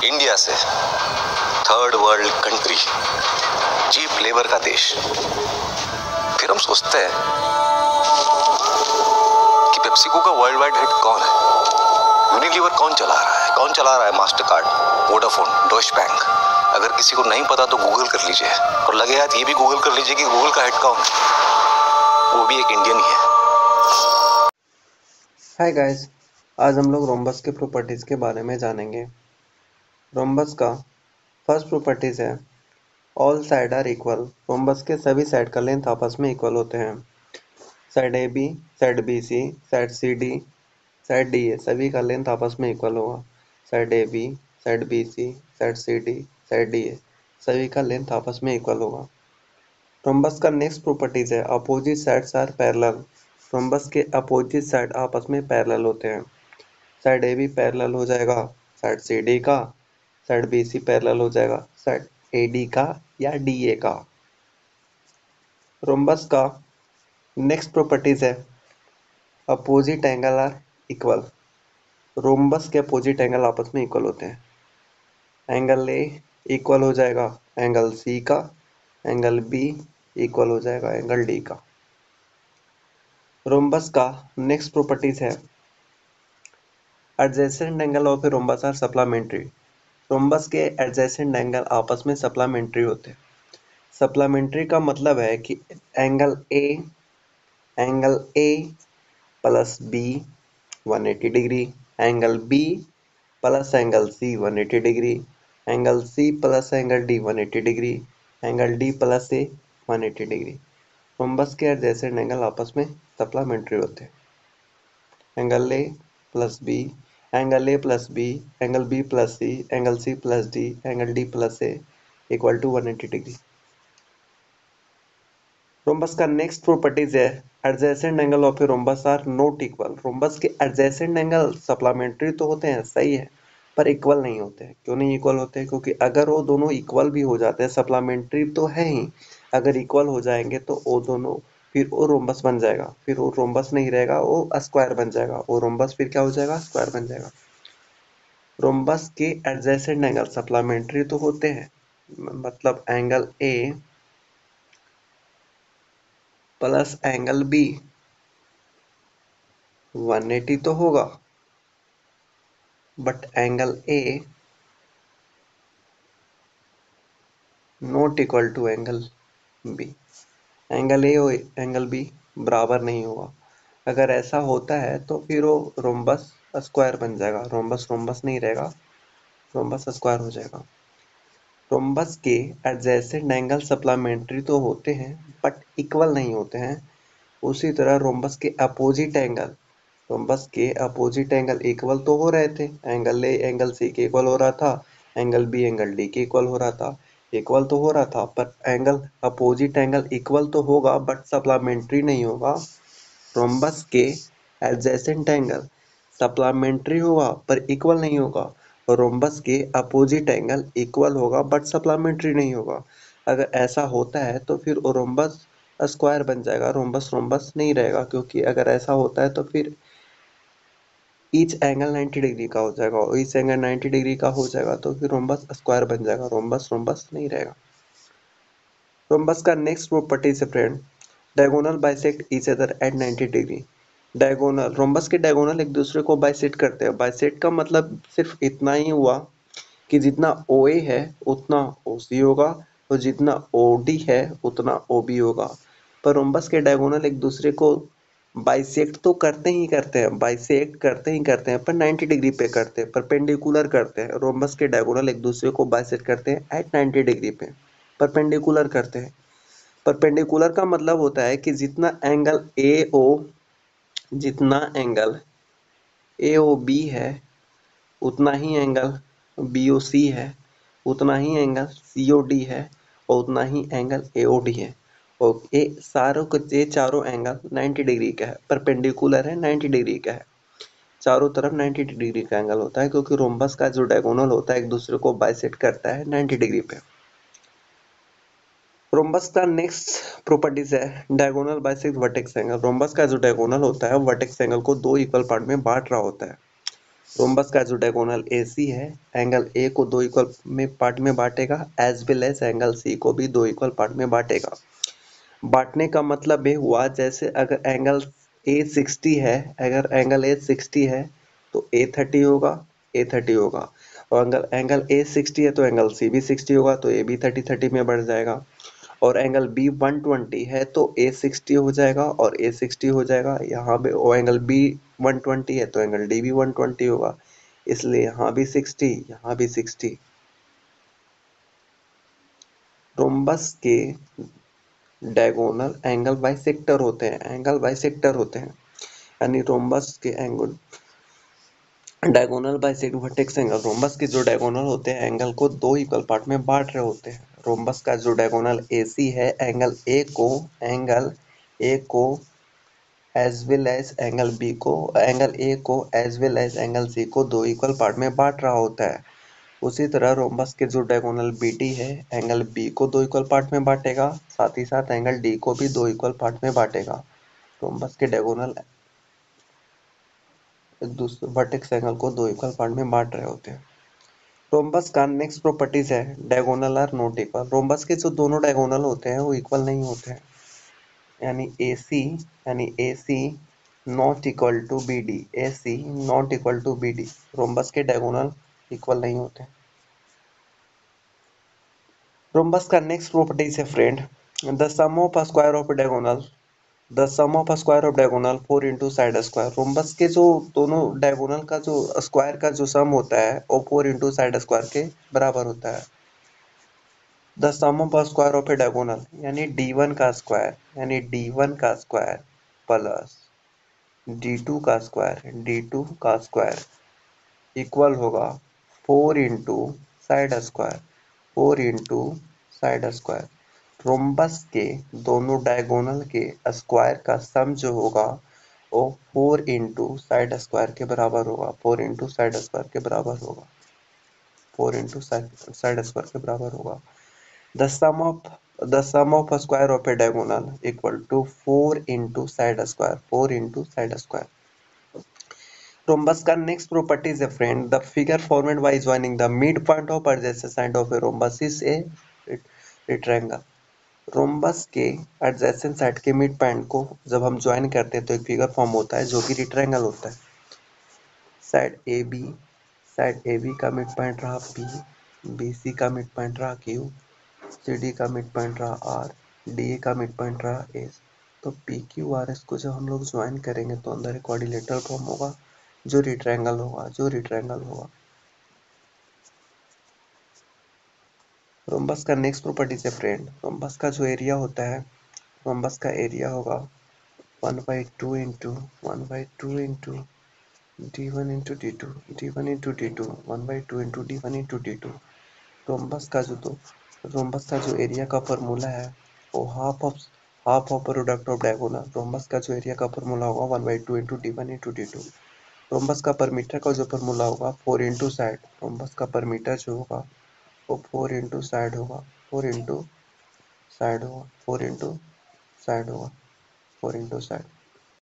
India से, third world country, cheap labour का देश। फिर हम सोचते हैं कि पेप्सिको का वर्ल्ड वाइड हिट कौन है, यूनिलीवर कौन चला रहा है, कौन चला रहा है master card, Vodafone, Deutsche bank. अगर किसी को नहीं पता तो गूगल कर लीजिए, और लगे यार ये भी गूगल कर लीजिए कि गूगल का हेड कौन है, वो भी एक इंडियन ही है। हाय गाइस, आज हम लोग रोम्बस के प्रॉपर्टीज के बारे में जानेंगे। रोम्बस का फर्स्ट प्रॉपर्टीज है all side are equal. Rhombus के सभी साइड का लेंथ आपस में इक्वल होते हैं। Side A B, side B C, side C D, side D A सभी का लेंथ आपस में इक्वल होगा। Side A B, side B C, side C D, side D A सभी का लेंथ आपस में इक्वल होगा। रोम्बस का नेक्स्ट प्रॉपर्टीज है opposite sides are parallel. Rhombus के अपोजिट साइड आपस में पैरेलल होते हैं। साइड ए बी पैरेलल हो जाएगा साइड सी डी का, साइड बी सी पैरेलल हो जाएगा साइड ए डी का या डी ए का। रोम्बस का नेक्स्ट प्रॉपर्टीज है opposite angle are equal. Rhombus के अपोजिट एंगल आपस में इक्वल होते हैं। एंगल ए इक्वल हो जाएगा एंगल सी का, एंगल बी इक्वल हो जाएगा एंगल डी का। रोम्बस का नेक्स्ट प्रॉपर्टीज है adjacent angle of a rhombus are supplementary. Rhombus के एडजेसेंट एंगल आपस में सप्लीमेंट्री होते हैं। सप्लीमेंट्री का मतलब है कि angle A plus B 180 degree, angle B plus angle C 180 degree, angle C plus angle D 180 degree, angle D plus A 180 degree. Rhombus के एडजेसेंट एंगल आपस में सप्लीमेंट्री होते हैं। Angle A plus B, angle A plus B, angle B plus C, angle C plus D, angle D plus A equal to 180 degree. Rhombus का next properties है adjacent angle of a rhombus are not equal. Rhombus के adjacent angle supplementary तो होते हैं, सही है, पर equal नहीं होते हैं। क्यों नहीं इक्वल होते हैं? क्योंकि अगर वो दोनों इक्वल भी हो जाते हैं, सप्लीमेंट्री तो है ही, अगर इक्वल हो जाएंगे तो वो दोनों फिर वो रोम्बस बन जाएगा, फिर वो रोम्बस नहीं रहेगा, वो स्क्वायर बन जाएगा। वो रोम्बस फिर क्या हो जाएगा? स्क्वायर बन जाएगा। रोम्बस के एडजेसेंट एंगल सप्लीमेंट्री तो होते हैं, मतलब angle A plus angle B 180 तो होगा, but angle A not equal to angle B. Angle A और एंगल बी बराबर नहीं होगा। अगर ऐसा होता है तो फिर वो रोम्बस स्क्वायर बन जाएगा, रोम्बस रोम्बस नहीं रहेगा, रोम्बस स्क्वायर हो जाएगा। रोम्बस के एडजेसेंट एंगल सप्लीमेंट्री तो होते हैं बट इक्वल नहीं होते हैं। उसी तरह रोम्बस के अपोजिट एंगल, रोम्बस के अपोजिट एंगल इक्वल तो हो रहे थे। एंगल ए एंगल सी के इक्वल हो रहा था, एंगल बी एंगल डी के इक्वल हो रहा था, इक्वल तो हो रहा था, पर एंगल अपोजिट एंगल इक्वल तो होगा बट सप्लीमेंट्री नहीं होगा। रोम्बस के एडजेसेंट एंगल सप्लीमेंट्री होगा पर इक्वल नहीं होगा, और रोम्बस के अपोजिट एंगल इक्वल होगा बट सप्लीमेंट्री नहीं होगा। अगर ऐसा होता है तो फिर रोम्बस स्क्वायर बन जाएगा, रोम्बस रोम्बस नहीं रहेगा। क्योंकि अगर ऐसा होता है तो फिर ईच एंगल 90 डिग्री का हो जाएगा, और ईच एंगल 90 डिग्री का हो जाएगा तो फिर रोम्बस स्क्वायर बन जाएगा, रोम्बस रोम्बस नहीं रहेगा। रोम्बस का नेक्स्ट प्रॉपर्टी से friend diagonal bisect each other at 90 degree. Diagonal, rhombus के डायगोनल एक दूसरे को बाइसेक्ट करते हैं। बाइसेक्ट का मतलब सिर्फ इतना ही हुआ कि जितना OA है उतना OC होगा, और जितना OD है उतना OB होगा। पर रोम्बस के डायगोनल एक दूसरे को बाइसेक्ट तो करते ही करते हैं, बाइसेक्ट करते ही करते हैं, पर 90 डिग्री पे करते हैं, परपेंडिकुलर करते हैं। रोम्बस के डायगोनल एक दूसरे को बाइसेक्ट करते हैं एट 90 डिग्री पे, परपेंडिकुलर करते हैं। परपेंडिकुलर का मतलब होता है कि जितना एंगल AOB है उतना ही एंगल BOC है, उतना ही एंगल COD है, और उतना ही एंगल AOD है। और ये चारों एंगल 90 डिग्री का है, परपेंडिकुलर है, 90 डिग्री का है। चारों तरफ 90 डिग्री का एंगल होता है, क्योंकि रोम्बस का जो डायगोनल होता है एक दूसरे को बाइसेक्ट करता है 90 डिग्री पे। रोम्बस का नेक्स्ट प्रॉपर्टीज है diagonal bisect vertex angle. Rhombus का जो डायगोनल होता है वर्टेक्स एंगल को दो इक्वल पार्ट में बांट रहा होता है। रोम्बस का जो डायगोनल AC है, एंगल A को दो इक्वल में पार्ट में बांटेगा, as well as angle C को भी दो इक्वल पार्ट में बांटेगा। बांटने का मतलब ये हुआ, जैसे अगर एंगल A 60 है, अगर एंगल A 60 है तो A 30 होगा, A 30 होगा, और अगर एंगल A 60 है तो एंगल C भी 60 होगा, तो A भी 30 30 में बढ़ जाएगा। और एंगल B 120 है तो A 60 हो जाएगा और A 60 हो जाएगा। यहाँ पे और एंगल B 120 है तो एंगल D भी 120 होगा, इसलिए यहाँ भी 60, यहाँ भी 60। रोम्बस के डायगोनल एंगल बाइसेक्टर होते हैं, एंगल बाइसेक्टर होते हैं, यानी रोम्बस के angle diagonal bisect vertex angle, rhombus के जो डायगोनल होते हैं एंगल को दो इक्वल पार्ट में बांट रहे होते हैं। रोम्बस का जो डायगोनल AC है, एंगल A को as well as angle A को as well as angle C को दो इक्वल पार्ट में बांट रहा होता है। उसी तरह रोम्बस के जो डायगोनल BD है, एंगल B को दो इक्वल पार्ट में बांटेगा, साथ ही साथ एंगल D को भी दो इक्वल पार्ट में बांटेगा। रोम्बस के डायगोनल एक दूसरे वर्टेक्स एंगल को दो इक्वल पार्ट में बांट रहे होते हैं। रोम्बस का नेक्स्ट प्रॉपर्टीज है diagonal are not equal. Rhombus के जो दोनों डायगोनल होते हैं वो इक्वल नहीं होते हैं, यानी AC not equal to BD, AC not equal to BD, rhombus के डायगोनल इक्वल नहीं होते। रोम्बस का नेक्स्ट प्रॉपर्टीज है friend, the sum of a square of diagonal, the sum of a square of diagonal 4 into side square. Rhombus के जो दोनों diagonal का जो स्क्वायर का जो सम होता है वो 4 इंटू साइड स्क्वायर के बराबर होता है। The sum of a square of a diagonal, यानी D1 का स्क्वायर प्लस D2 का स्क्वायर इक्वल होगा 4 into side square, 4 into side square. Rhombus के दोनों डायगोनल के स्क्वायर का सम जो होगा वो 4 इंटू साइड स्क्वायर के बराबर होगा, 4 इंटू साइड स्क्वायर के बराबर होगा, 4 इंटू साइड स्क्वायर के बराबर होगा। The sum of a square of a diagonal equal to 4 into side square, 4 into side square. Rhombus का next property is a friend. The figure formed by joining the midpoint of adjacent side of a rhombus is a rectangle. Rhombus के adjacent side के mid point को जब हम join करते हैं तो एक फिगर फॉर्म होता है जो कि रिट्रायंगल होता है। साइड ए बी का मिड पॉइंट रहा P, BC का मिड पॉइंट रहा Q, CD का मिड पॉइंट रहा R, DA का मिड पॉइंट रहा S। तो PQRS को जब हम लोग ज्वाइन करेंगे तो अंदर एक क्वाड्रिलेटरल फॉर्म होगा जो रिट्रायंगल होगा। रोम्बस का नेक्स्ट प्रॉपर्टी से फ्रेंड, रोम्बस का जो एरिया होता है, रोम्बस का एरिया होगा 1/2 into D1 into D2 1/2 into D1 into D2। Rhombus का जो एरिया का फॉर्मूला है वो half of product of diagonal. Rhombus का जो एरिया का फॉर्मूला होगा 1/2 into D1 into D2। Rhombus का परमीटर का जो फॉर्मूला होगा 4 इंटू साइड, रोम्बस का परमीटर जो होगा वो 4 इंटू साइड होगा, 4 इंटू साइड होगा, 4 इंटू साइड होगा, 4 इंटू साइड।